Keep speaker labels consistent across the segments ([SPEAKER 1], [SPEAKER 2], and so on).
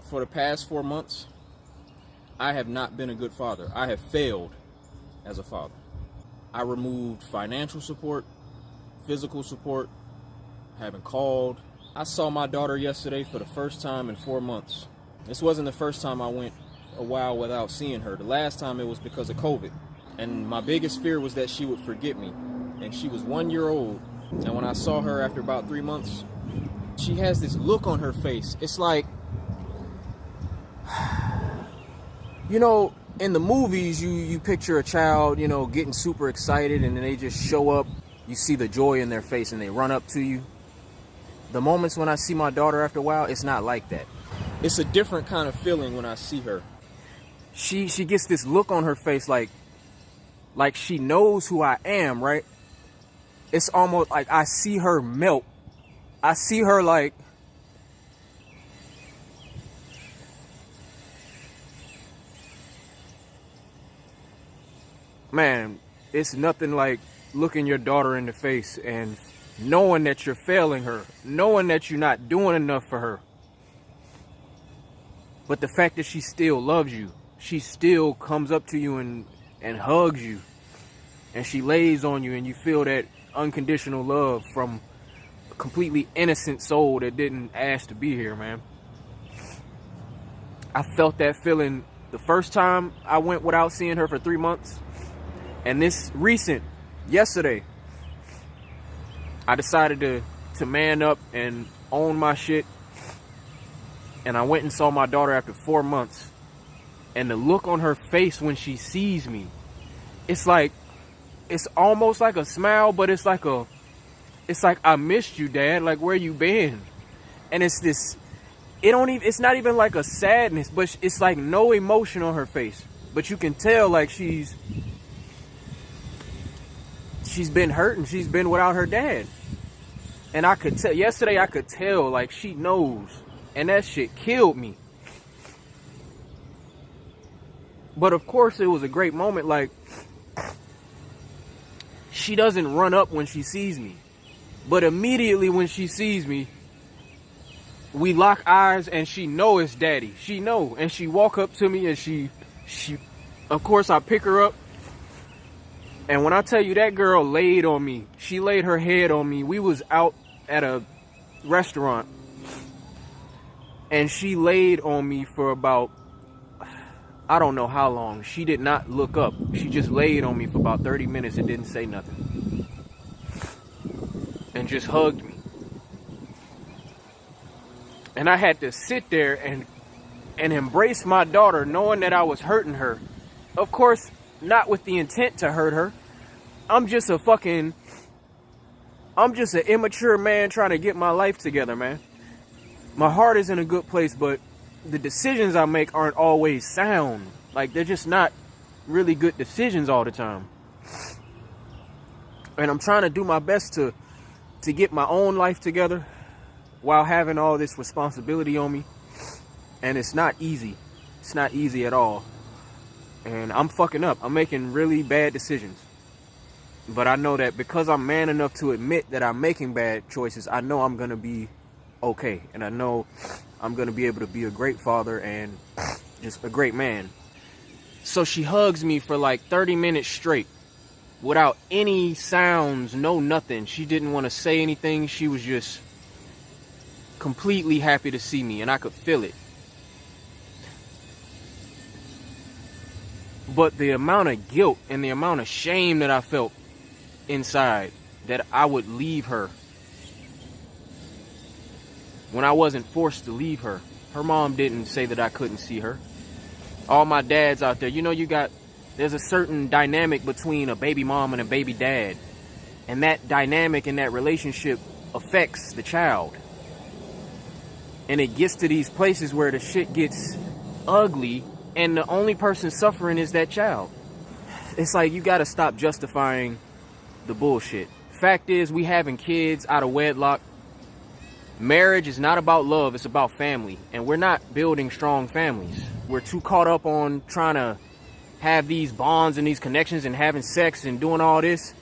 [SPEAKER 1] for the past 4 months, I have not been a good father. I have failed as a father. I removed financial support, physical support, haven't called. I saw my daughter yesterday for the first time in 4 months. This wasn't the first time I went a while without seeing her. The last time it was because of COVID. And my biggest fear was that she would forget me. And she was 1 year old. And when I saw her after about 3 months, she has this look on her face. It's like, you know, in the movies, you picture a child, you know, getting super excited and then they just show up. You see the joy in their face and they run up to you. The moments when I see my daughter after a while, it's not like that. It's a different kind of feeling when I see her. She gets this look on her face like she knows who I am, right? It's almost like I see her melt. I see her like, man, it's nothing like looking your daughter in the face and knowing that you're failing her, knowing that you're not doing enough for her. But the fact that she still loves you, she still comes up to you and hugs you, and she lays on you, and you feel that unconditional love from a completely innocent soul that didn't ask to be here, man. I felt that feeling the first time I went without seeing her for 3 months. And this recent, yesterday, I decided to man up and own my shit. And I went and saw my daughter after 4 months. And the look on her face when she sees me, it's like, it's almost like a smile, but it's like I missed you, Dad. Like, where you been? And it's this, it's not even like a sadness, but it's like no emotion on her face. But you can tell like she's been hurt and she's been without her dad. And I could tell, yesterday I could tell like she knows. And that shit killed me. But of course it was a great moment. Like, she doesn't run up when she sees me. But immediately when she sees me, we lock eyes and she know it's daddy. She know. And she walk up to me and she of course I pick her up. And when I tell you that girl laid on me, she laid her head on me. We was out at a restaurant. And she laid on me for about, I don't know how long. She did not look up. She just laid on me for about 30 minutes and didn't say nothing. And just hugged me. And I had to sit there and embrace my daughter, knowing that I was hurting her. Of course, not with the intent to hurt her. I'm just an immature man trying to get my life together, man. My heart is in a good place, but the decisions I make aren't always sound. Like, they're just not really good decisions all the time. And I'm trying to do my best to get my own life together while having all this responsibility on me. And it's not easy. It's not easy at all. And I'm fucking up. I'm making really bad decisions. But I know that because I'm man enough to admit that I'm making bad choices, I know I'm going to be okay. And I know I'm going to be able to be a great father and just a great man. So she hugs me for like 30 minutes straight without any sounds, no nothing. She didn't want to say anything. She was just completely happy to see me, and I could feel it. But the amount of guilt and the amount of shame that I felt inside that I would leave her when I wasn't forced to leave her. Her mom didn't say that I couldn't see her. All my dads out there, you know, there's a certain dynamic between a baby mom and a baby dad. And that dynamic and that relationship affects the child. And it gets to these places where the shit gets ugly and the only person suffering is that child. It's like you gotta stop justifying the bullshit. Fact is, we having kids out of wedlock. Marriage is not about love, it's about family. And we're not building strong families. We're too caught up on trying to have these bonds and these connections and having sex and doing all this.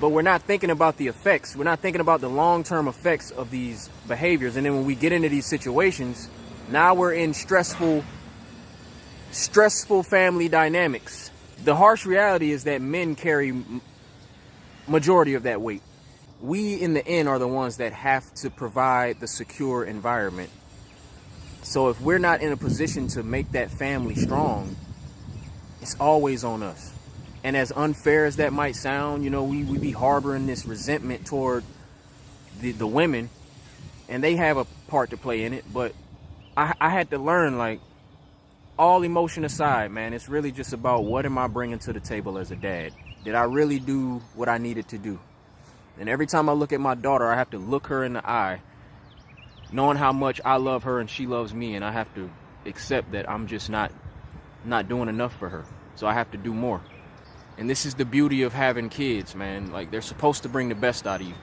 [SPEAKER 1] But we're not thinking about the effects. We're not thinking about the long-term effects of these behaviors. And then when we get into these situations, Now we're in stressful family dynamics. The harsh reality is that men carry majority of that weight. We in the end are the ones that have to provide the secure environment. So if we're not in a position to make that family strong, it's always on us. And as unfair as that might sound, you know, we be harboring this resentment toward the women, and they have a part to play in it. But I had to learn, like, all emotion aside, man, it's really just about what am I bringing to the table as a dad? Did I really do what I needed to do? And every time I look at my daughter, I have to look her in the eye, knowing how much I love her and she loves me, and I have to accept that I'm just not doing enough for her. So I have to do more. And this is the beauty of having kids, man. Like, they're supposed to bring the best out of you.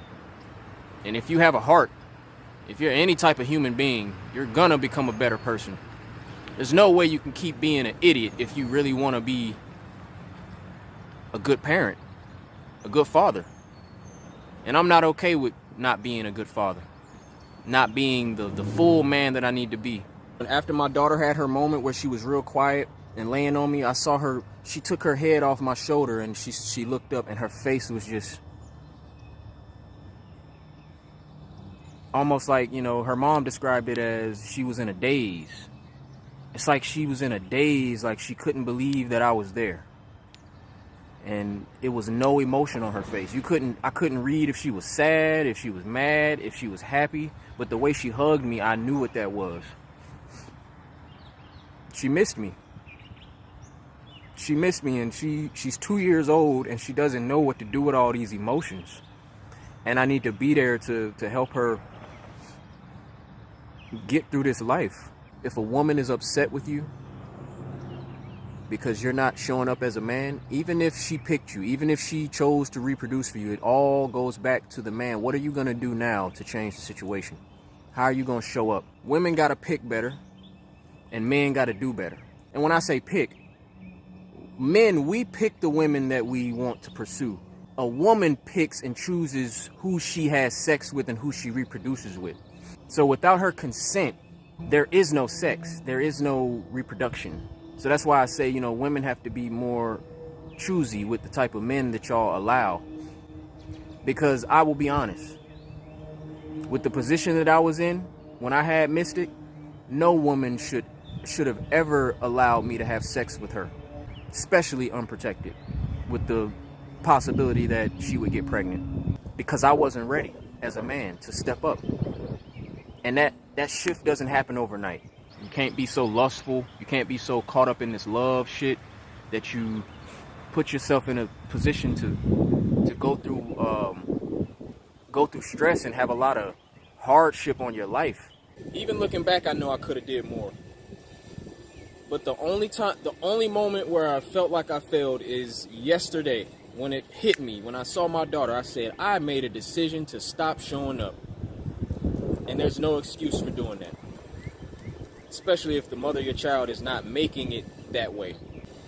[SPEAKER 1] And if you have a heart, if you're any type of human being, you're gonna become a better person. There's no way you can keep being an idiot if you really want to be a good parent, a good father. And I'm not okay with not being a good father, not being the full man that I need to be. And after my daughter had her moment where she was real quiet and laying on me, I saw her, she took her head off my shoulder and she looked up, and her face was just almost like, you know, her mom described it as she was in a daze. It's like she was in a daze, like she couldn't believe that I was there. And it was no emotion on her face. I couldn't read if she was sad, if she was mad, if she was happy. But the way she hugged me, I knew what that was. She missed me. She missed me, and she's 2 years old, and she doesn't know what to do with all these emotions. And I need to be there to help her get through this life. If a woman is upset with you because you're not showing up as a man, even if she picked you, even if she chose to reproduce for you, it all goes back to the man. What are you going to do now to change the situation? How are you going to show up? Women got to pick better, and men got to do better. And when I say pick, men, we pick the women that we want to pursue. A woman picks and chooses who she has sex with and who she reproduces with. So without her consent, there is no sex, there is no reproduction. So that's why I say, you know, women have to be more choosy with the type of men that y'all allow. Because I will be honest, with the position that I was in when I had Mystic, no woman should have ever allowed me to have sex with her, especially unprotected, with the possibility that she would get pregnant, because I wasn't ready as a man to step up. And that shift doesn't happen overnight. You can't be so lustful. You can't be so caught up in this love shit that you put yourself in a position to go through stress and have a lot of hardship on your life. Even looking back, I know I could have did more. But the only moment where I felt like I failed is yesterday, when it hit me, when I saw my daughter. I said, I made a decision to stop showing up. And there's no excuse for doing that. Especially if the mother of your child is not making it that way.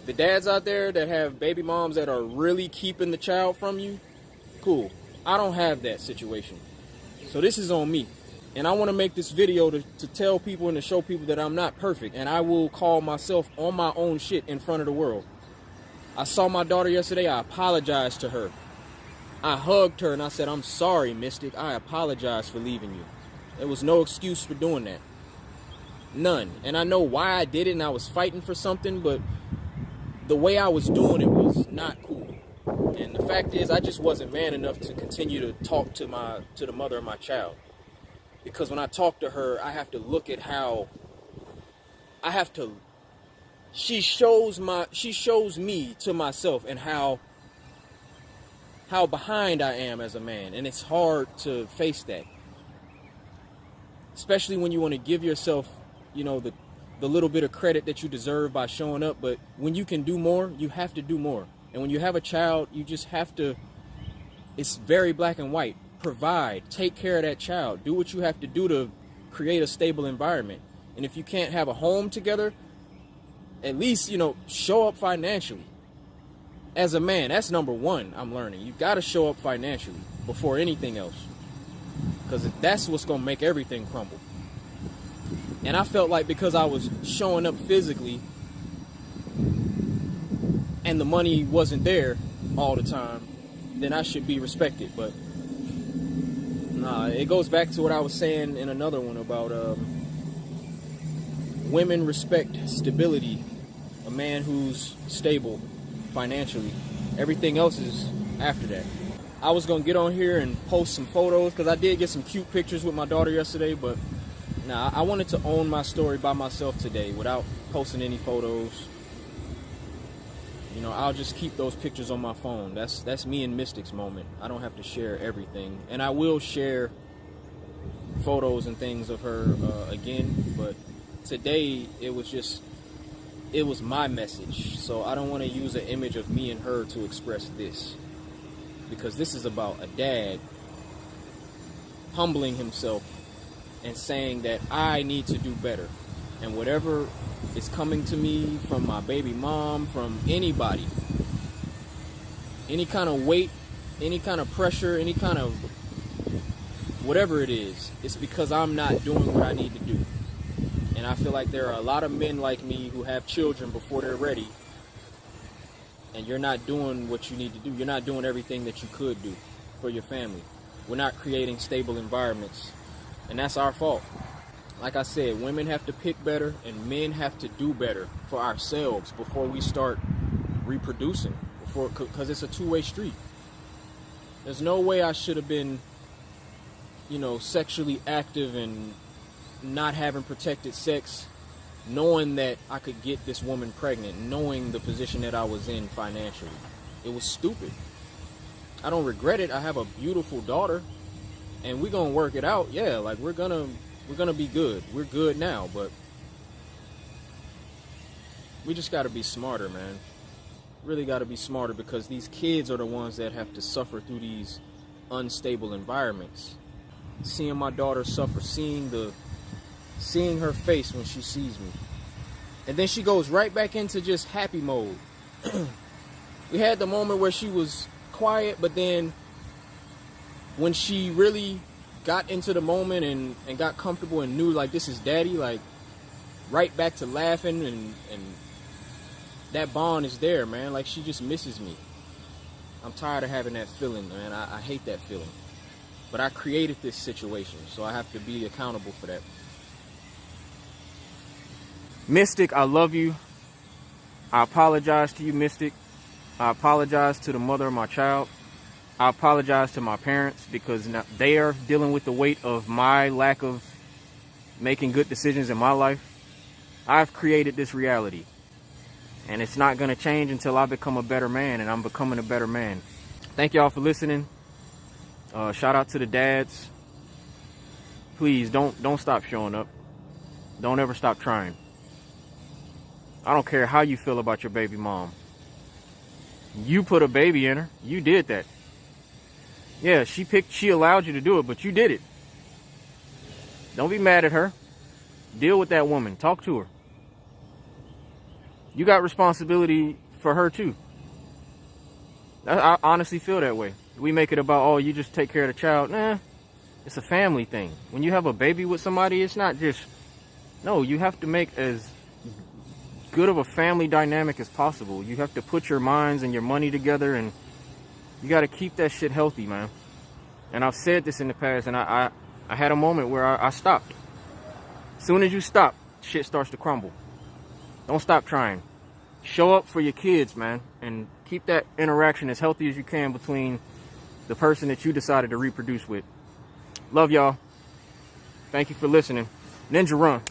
[SPEAKER 1] The dads out there that have baby moms that are really keeping the child from you, cool. I don't have that situation. So this is on me. And I want to make this video to tell people and to show people that I'm not perfect. And I will call myself on my own shit in front of the world. I saw my daughter yesterday. I apologized to her. I hugged her and I said, I'm sorry, Mystic. I apologize for leaving you. There was no excuse for doing that. None. And I know why I did it, and I was fighting for something, but the way I was doing it was not cool. And the fact is, I just wasn't man enough to continue to talk to the mother of my child. Because when I talk to her, I have to look at how she shows me to myself, and how behind I am as a man. And it's hard to face that. Especially when you want to give yourself, you know, the little bit of credit that you deserve by showing up. But when you can do more, you have to do more. And when you have a child, you just have to, it's very black and white. Provide, take care of that child. Do what you have to do to create a stable environment. And if you can't have a home together, at least, you know, show up financially. As a man, that's number one, I'm learning. You got to show up financially before anything else. Because that's what's going to make everything crumble. And I felt like because I was showing up physically and the money wasn't there all the time, then I should be respected. But nah, it goes back to what I was saying in another one about women respect stability, a man who's stable financially. Everything else is after that. I was gonna get on here and post some photos because I did get some cute pictures with my daughter yesterday, but nah, I wanted to own my story by myself today without posting any photos. You know, I'll just keep those pictures on my phone. That's me and Mystic's moment. I don't have to share everything. And I will share photos and things of her again, but today it was my message. So I don't want to use an image of me and her to express this, because this is about a dad humbling himself and saying that I need to do better. And whatever is coming to me from my baby mom, from anybody, any kind of weight, any kind of pressure, any kind of whatever it is, it's because I'm not doing what I need to do. And I feel like there are a lot of men like me who have children before they're ready, and you're not doing what you need to do. You're not doing everything that you could do for your family. We're not creating stable environments, and that's our fault. Like I said, women have to pick better and men have to do better for ourselves before we start reproducing, because it's a two-way street. There's no way I should have been, you know, sexually active and not having protected sex, knowing that I could get this woman pregnant, knowing the position that I was in financially. It was stupid. I don't regret it. I have a beautiful daughter, and we're gonna work it out. Yeah, like we're gonna be good. We're good now, but we just gotta be smarter, man. Really gotta be smarter, because these kids are the ones that have to suffer through these unstable environments. Seeing my daughter suffer, seeing her face when she sees me. And then she goes right back into just happy mode. We had the moment where she was quiet, but then when she really got into the moment and got comfortable and knew like this is daddy, like right back to laughing, and that bond is there, man. Like she just misses me. I'm tired of having that feeling, man. I hate that feeling. But I created this situation, so I have to be accountable for that. Mystic, I love you. I apologize to you, Mystic. I apologize to the mother of my child. I apologize to my parents, because now they are dealing with the weight of my lack of making good decisions in my life. I've created this reality, and it's not going to change until I become a better man, and I'm becoming a better man. Thank y'all for listening. Shout out to the dads. Please don't stop showing up. Don't ever stop trying. I don't care how you feel about your baby mom. You put a baby in her. You did that. Yeah, she allowed you to do it, but you did it. Don't be mad at her. Deal with that woman. Talk to her. You got responsibility for her too. I honestly feel that way. We make it about, oh, you just take care of the child. Nah, it's a family thing. When you have a baby with somebody, it's not just, no, you have to make as good of a family dynamic as possible. You have to put your minds and your money together, and you got to keep that shit healthy, man. And I've said this in the past, and I had a moment where I stopped. As soon as you stop, shit starts to crumble. Don't stop trying. Show up for your kids, man, and keep that interaction as healthy as you can between the person that you decided to reproduce with. Love y'all. Thank you for listening. Ninja Run.